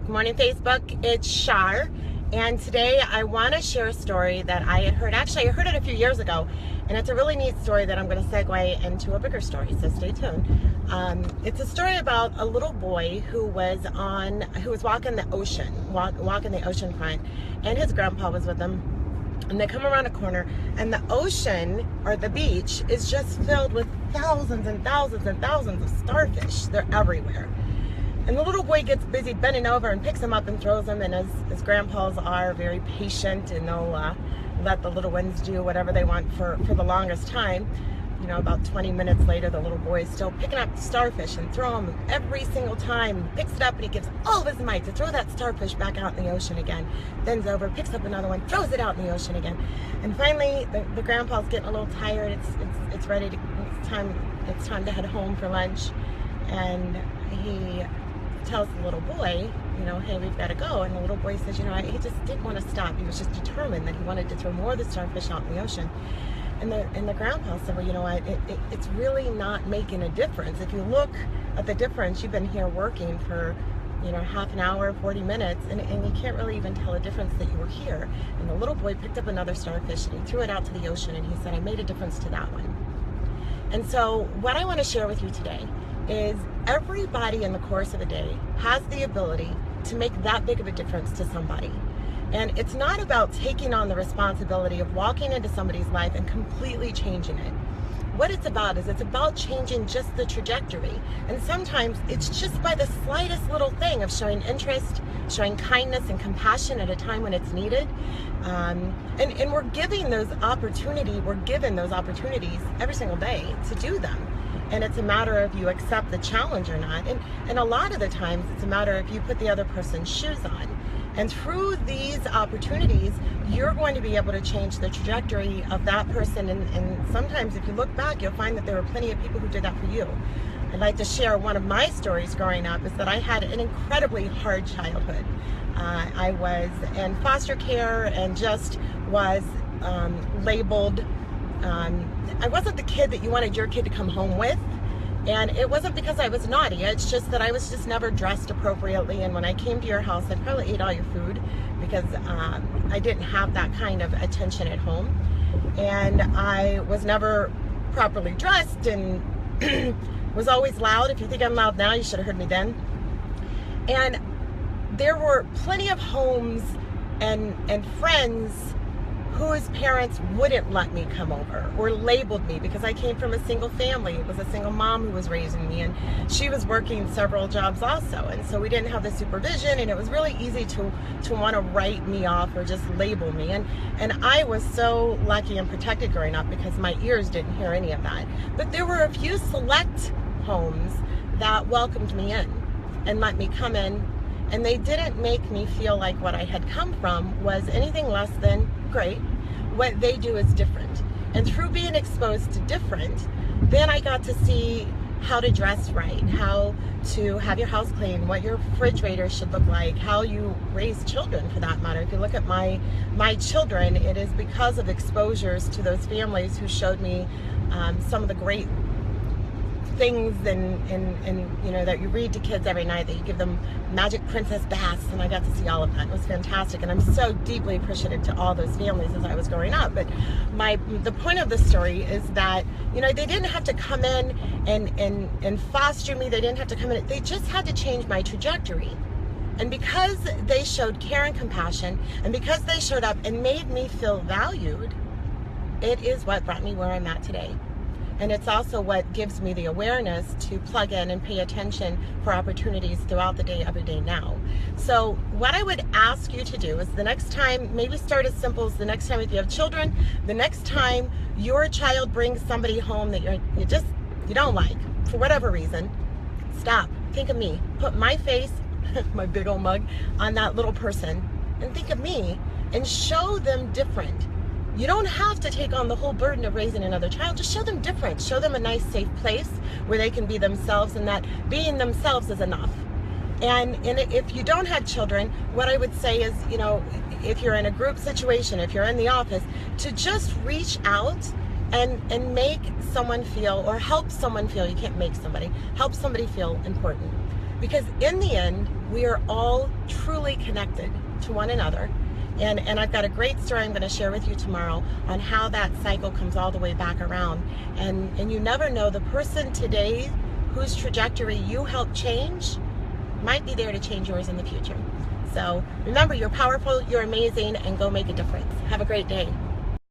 Good morning, Facebook. It's Char, and today I want to share a story that I had heard. Actually, I heard it a few years ago, and it's a really neat story that I'm going to segue into a bigger story. So stay tuned. It's a story about a little boy who was walking the ocean, walking the ocean front, and his grandpa was with him. And they come around a corner, and the ocean, or the beach, is just filled with thousands and thousands and thousands of starfish. They're everywhere. And the little boy gets busy bending over and picks them up and throws them, and as grandpas are, very patient, and they'll let the little ones do whatever they want for the longest time. You know, about 20 minutes later, the little boy is still picking up starfish and throwing them every single time. He picks it up and he gives all of his might to throw that starfish back out in the ocean again. Bends over, picks up another one, throws it out in the ocean again. And finally, the grandpa's getting a little tired. It's ready to, it's time to head home for lunch. And he tells the little boy, you know, hey, we've got to go. And the little boy says, you know, he just didn't want to stop. He was just determined that he wanted to throw more of the starfish out in the ocean. And the grandpa said, well, you know what, it's really not making a difference. If you look at the difference, you've been here working for, you know, half an hour, 40 minutes, and you can't really even tell a difference that you were here. And the little boy picked up another starfish and he threw it out to the ocean, and he said, I made a difference to that one. And so what I want to share with you today is everybody in the course of a day has the ability to make that big of a difference to somebody. And it's not about taking on the responsibility of walking into somebody's life and completely changing it. What it's about is it's about changing just the trajectory. And sometimes it's just by the slightest little thing of showing interest, showing kindness and compassion at a time when it's needed. And we're given those opportunities every single day to do them. And it's a matter of you accept the challenge or not. And a lot of the times it's a matter of you put the other person's shoes on. And through these opportunities, you're going to be able to change the trajectory of that person. And sometimes if you look back, you'll find that there were plenty of people who did that for you. I'd like to share one of my stories growing up is that I had an incredibly hard childhood. I was in foster care and just was labeled. I wasn't the kid that you wanted your kid to come home with. And it wasn't because I was naughty, it's just that I was just never dressed appropriately. And when I came to your house, I probably ate all your food because I didn't have that kind of attention at home. And I was never properly dressed and was always loud. If you think I'm loud now, you should have heard me then. And there were plenty of homes and friends whose parents wouldn't let me come over or labeled me because I came from a single family. It was a single mom who was raising me, and she was working several jobs also. And so we didn't have the supervision, and it was really easy to want to write me off or just label me. And I was so lucky and protected growing up because my ears didn't hear any of that. But there were a few select homes that welcomed me in and let me come in, and they didn't make me feel like what I had come from was anything less than great. What they do is different. And through being exposed to different, then I got to see how to dress right, how to have your house clean, what your refrigerator should look like, how you raise children for that matter. If you look at my children, it is because of exposures to those families who showed me some of the great things and you know that you read to kids every night, that you give them magic princess baths, and I got to see all of that. It was fantastic, and I'm so deeply appreciative to all those families as I was growing up. But the point of the story is that, you know, they didn't have to come in and foster me. They didn't have to come in. They just had to change my trajectory. And because they showed care and compassion, and because they showed up and made me feel valued, it is what brought me where I'm at today. And it's also what gives me the awareness to plug in and pay attention for opportunities throughout the day, every day now. So what I would ask you to do is the next time, maybe start as simple as the next time if you have children, the next time your child brings somebody home that you don't like, for whatever reason, stop, think of me, put my face, my big old mug, on that little person, and think of me, and show them different. You don't have to take on the whole burden of raising another child. Just show them different. Show them a nice, safe place where they can be themselves, and that being themselves is enough. And if you don't have children, what I would say is, you know, if you're in a group situation, if you're in the office, to just reach out and make someone feel, or help someone feel, you can't make somebody, help somebody feel important. Because in the end, we are all truly connected to one another. And I've got a great story I'm going to share with you tomorrow on how that cycle comes all the way back around. And you never know, the person today whose trajectory you help change might be there to change yours in the future. So remember, you're powerful, you're amazing, and go make a difference. Have a great day.